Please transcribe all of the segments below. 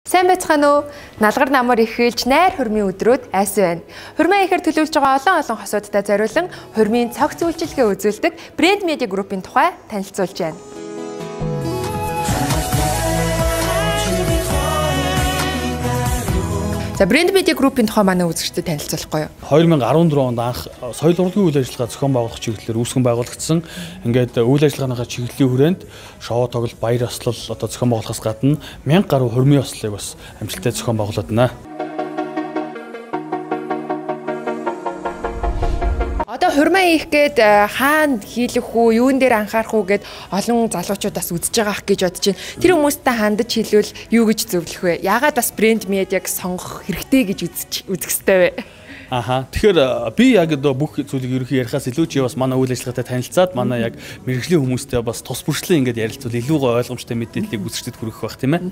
Сайн байцгаана уу? Налгар намар ихэлж найр хурмын өдрүүд айс байна. Хурмаа ихээр төлөвлөж байгаа олон хосуудтай зориулан хурмын цогц үйлчилгээ үзүүлдэг Брэнд Медиа Группийн тухай танилцуулж байна. За Брэнд Медиа Группийн тухай манай үзэгчдэд танилцуулахгүй юу? 2014 онд анх соёл урлагийн үйл ажиллагаа зохион байгуулах чиглэлээр үүсгэн байгуулагдсан. Ингээд үйл ажиллагааныхаа чиглэлийн хүрээнд шоу тоглолт, баяр ёслол одоо зохион байгуулахаас гадна 1000 гаруй хурмын ёслолыг бас амжилттай зохион байгуулад байна. Одоо хурмаа хийх гээд хаана хийлэх үү, юун дээр анхаарах үү гэд олон залуучуудаас үзэж байгаа гэж бодож байна. Тэр хүмүүстэй хандаж хэлвэл юу гэж зөвлөх вэ? Яагаад бас брэнд медиаг сонгох хэрэгтэй гэж үзэх ёстой вэ? Тэгэхээр би яг одоо бүх зүйлийг ерөнхий ярихаас илүү чи бас манай үйл ажиллагаатай танилцаад манай яг мэргэжлийн хүмүүстэй бас тус бүрчлэн ингээд ярилцвал илүү гой ойлгомжтой мэдээллийг үзэгчдэд хүргэх байх тийм ээ.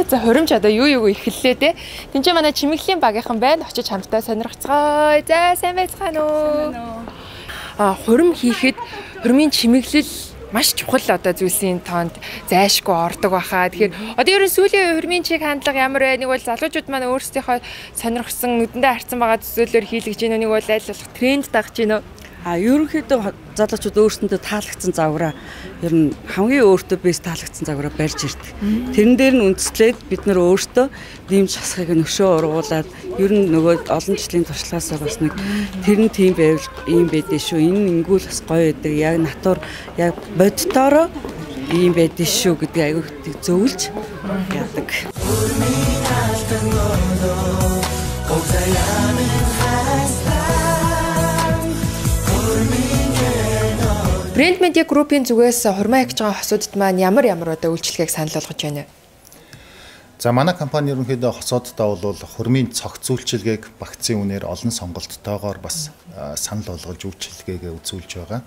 За хуримч одоо юу эхэллээ те. Тинчээ манай чимэглэлийн багийнхан байна. Очиж хамтдаа сонирхцгаая. За сайн байцгаана уу? Хурим хийхэд хурмын чимэглэл маш чухал одоо зүйлсийн тоонд зайшгүй ордог баха. Тэгэхээр одоо ерөн сүүлийн хурмын чиг хандлага ямар вэ? Нэг бол залуучууд маань өөрсдийнхөө сонирхсан нүдэндээ харсан байгаа төсөөлөөр хийлгэж гин. Нэг бол аль болох тренд дагж гин. Ерөнхийдөө залуучууд өөрсөндөө таалагдсан загвараа ер нь хамгийн өөртөө бэс таалагдсан загвараа барьж ирдэг. Тэрэн дээр нь үндэслээд бид нар өөртөө дэмж хасахыг нөшөө ургуулад ер нь нөгөө олон жилийн туршлагаасаа бас нэг тэр нь тийм байвал ийм байдээ шүү. Энэ ингүүл бас гоё байдаг. Яг натур яг боддороо ийм байдээ шүү гэдэг аягүй зөвлөж яадаг. Брэнд Медиа Группийн зүгээс хурмаа хийж байгаа хосуудад маань ямар одоо үйлчилгээг санал болгож байна вэ? За манай компани ерөнхийдөө хосуудтай бол хурмын цогц үйлчилгээг багцын үнээр олон сонголттойгоор бас санал болгож үйлчилгээгээ үзүүлж байгаа.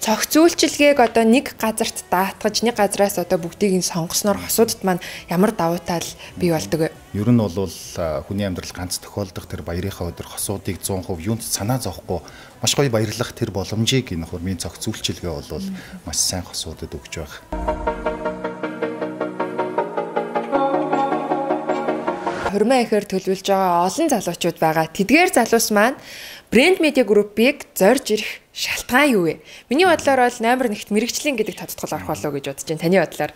Цогц үйлчилгээг одоо нэг газарт даатгаж нэг газраас одоо бүгдийг нь сонгосноор хосуудад маань ямар давуу тал бий болдог вэ? Ер нь бол хүний амьдрал ганц тохиолдох тэр баярынхаа өдөр хосуудыг 100% юунд санаа зовхгүй маш гоё баярлах тэр боломжийг энэ хурмын цогц үйлчилгээ бол маш сайн хосуудад өгч байгаа. Хурмаа ихээр төлөвлөж байгаа олон залуучууд байгаа. Тэдгээр залуус маань Брэнд Медиа Группийг зорж ирэх шалтгаан юу вэ? Миний бодлоор бол номер 1-т мэрэгжлийн гэдэг тодтгол орох болов гэж бодож байна. Таны бодлоор?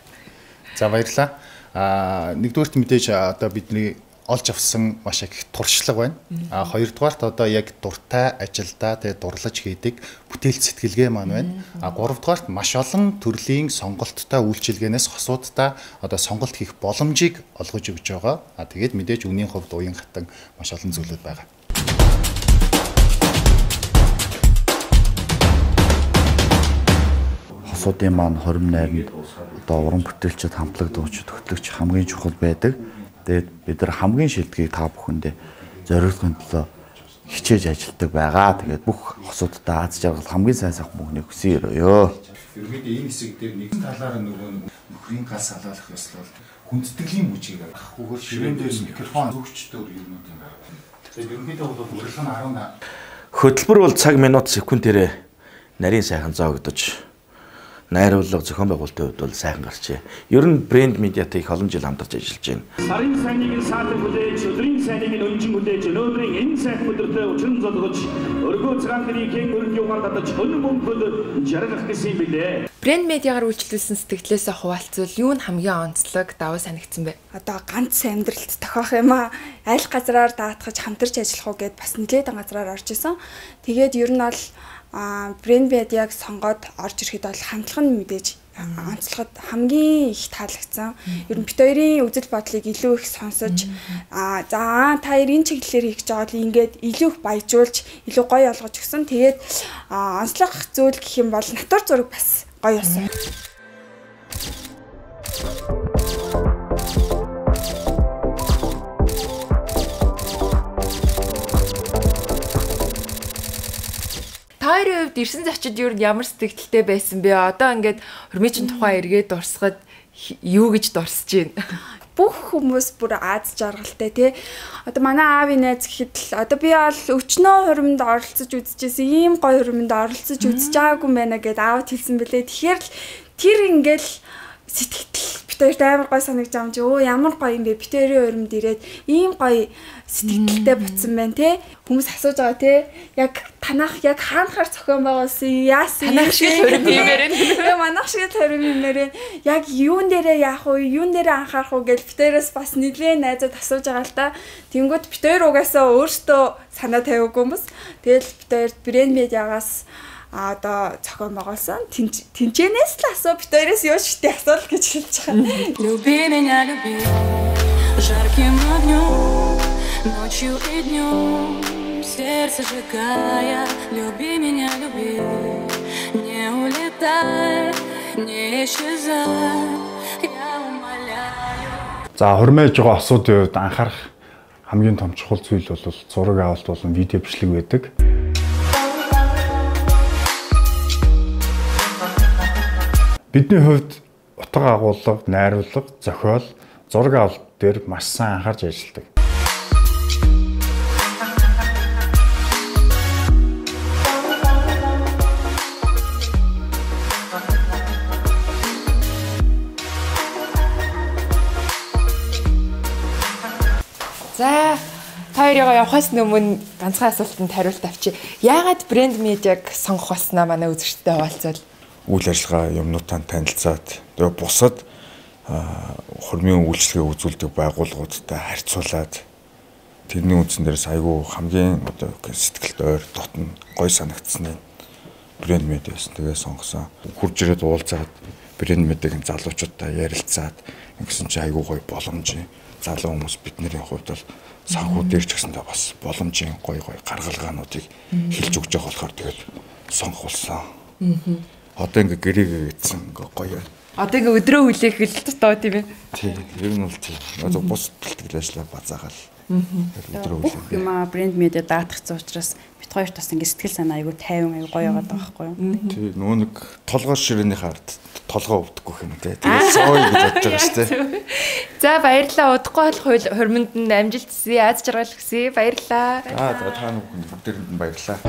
За баярлалаа. Нэгдүгээрт мэдээж одоо бидний олж авсан маш их туршлага байна. Хоёрдугаарт одоо яг дуртай ажилдаа тэгээ дурлаж хийдэг бүтээлч сэтгэлгээ маань байна. Гуравдугаарт маш олон төрлийн сонголттой үйлчилгээнээс хосуудтай одоо сонголт хийх боломжийг олгож өгч байгаа. Тэгээд мэдээж үнийн хувьд уян хатан маш олон зүйлүүд байгаа. Хосуудын маань хорим найранд одоо уран бүтээлчд хамтлагдагч төгтлөгч хамгийн чухал байдаг. Тэгээд бид нар хамгийн шилдгийг та бүхэндээ зориулахын төлөө хичээж ажилладаг байгаа. Тэгээд бүх хосуудтай аз жаргал хамгийн сайн сайхан бүхнийг хүсье өрөөё. Ерөнхийдөө энэ хэсэг дээр нэгэн талаараа нөгөө нөхрийн гал салаалах ёслол хүндэтгэлийн бүжгийг авахгүйгээр ширээн дээр микрофон зөвчтөр юмнууд юм байна. Тэгээд ерөнхийдөө бол урилга нь 10 хөтөлбөр бол цаг минут секундээр нарийн сайхан зоогдож найруулга зохион байгуулалтын хувьд бол сайхан гарчээ. Ер нь брэнд медиатай их олон жил хамтарч ажиллаж байна. Сарын сайныг саатан хүлээж, өдрийн сайныг өнжин хүлээж, өнөөдрийн энэ сайхан өдөртөө учин зодгож, өргөө цагаанхны хэн өргө юугаар татаж хөнөм мөнгөд жаргах гэсэн юм билээ. Брэнд медиагаар үйлчлүүлсэн сэтгэлээсээ хуваалцвал юу нь хамгийн онцлог давуу санагдсан бэ? Одоо ганц амьдралд тохиох юм аа. Аль газраар даатгаж хамтарч ажиллах уу гэд бас нэлээд газраар орж исэн. Тэгээд ер нь бол брэнд медиаг сонгоод орж ирэхэд бол хандлага нь мэдээж онцлогод хамгийн их таалагдсан. Ер нь бит хоёрын үзэл бодлыг илүү их сонсож за та хоёр энэ чиглэлээр хийж байгаа л ингээд илүү их баяжуулж илүү гоё олгож өгсөн. Тэгээд онцлог зүйл гэх юм бол натур зураг бас гоё болсон. Хоёрын хувьд ирсэн зочид юу ямар сэтгэлтэй байсан бэ? Одоо ингээд хөрмийн тухай эргээд дурсахад юу гэж дурсаж байна? Бүх хүмүүс бүр Аз жаргалтай тий. Одоо манай аавын найз гэхэд л одоо би бол өчнөө хуримд оролцож үзчихсэн ийм гоё хуримд оролцож үзэж байгаагүй юм байна гэд аавд хэлсэн бэлээ. Тэгэхээр л тэр ингээл сэтгэл битээр амар гоё санагдаж байгаа юм чи өө ямар гоё юм бэ битээрийн хуримд ирээд ийм гоё сэтгэлдээ буцсан байна тий. Хүмүүс асууж байгаа тий. Яг танах яг хаанахаар зохион байгуулсан яасан танах шиг хурим юмэр энэ манах шиг хурим юмэр яг юун дээрээ яах вэ юун дээрээ анхаарах вэ гэж битээрээс бас нэлээд найзууд асууж байгаа л та. Тэнгүүд битээр угаасаа өөртөө санаа тавиагүй хүмүүс. Тэгэл битээр брэнд медиагаас одоо зохион байгуулсан тэнцэнээс л асуу битээрээс юу шигтэй асуул гэж хэлж байгаа. Люби меня, люби жарким огнем, ночью и днем, сердце сжигая. Люби меня, люби, не улетай, не исчезай, я умоляю. За хурмээж байгаа асуудын үед анхаарах хамгийн том чухал зүйл бол зураг авалт болон видео бичлэг байдаг. Бидний хувьд утга агуулга, найруулга, зохиол, зураг авалт дээр маш сайн анхаарч ажилладаг. За хоёроо явахаас өмнө ганцхан асуултанд хариулт авчи. Яагаад брэнд медиаг сонгох болсноо манай үзэгчтэй хуваалцвал? Үйл ажиллагаа юмнуудаа танилцаад тэгээ бусад хурмын үйлчлэгээ үзүүлдэг байгууллагуудтай харьцуулаад тэрний үндсэн дээрээс айгүй хамгийн одоо сэтгэлд ойр дотн гой санагдсны брэнд медиас тэгээ сонгосон. Хурж ирээд уулзаад брэнд медиагийн залуучуудтай ярилцаад ингэсэн чи айгүй гой боломж. Залуу хүмүүс бидний хувьд бол санхүү дээр ч гэсэндээ бас боломжийн гой гаргалгаануудыг хэлж өгч байгаа болохоор тэгээд сонгуулсан. Одоо ингээ гэрээгээ гэсэн гоё. Одоо ингээ өдрөө хүлээх л тоо тийм ээ. Тийм, ер нь бол тийм. Одоо бус бэлтгэл ажиллаа базаагаал. Өдрөө хүлээх. Бүх юм брэнд медиа даатгцсан учраас бит хоёрт бас ингээ сэтгэл санаа айгүй тайван айгүй гоё яваад байгаа байхгүй юу? Тийм, нөгөө нэг толгой ширэний хард толгой өвдөхгүй юм те. Тэгээд сой гэж бодож байгаа шүү дээ. За баярлалаа. Удахгүй болох хурманд нь амжилт хүсье. Аз жаргал хүсье. Баярлалаа. Та бүхэнд баярлалаа.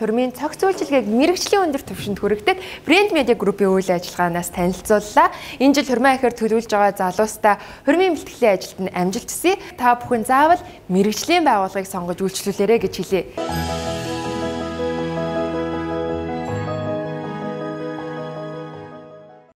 Хурмын цогц үйлчилгээг мэрэгжлийн өндөр түвшинд хүргэдэг брэнд медиа группийн үйл ажиллагаанаас танилцууллаа. Энэ жил хурмын ахиар төлөвлөж байгаа залуустаа хурмын бэлтгэлийн ажилд нь амжилт хүсье. Та бүхэн заавал мэрэгжлийн байгууллагыг сонгож үйлчлүүлээрэй гэж хэлье.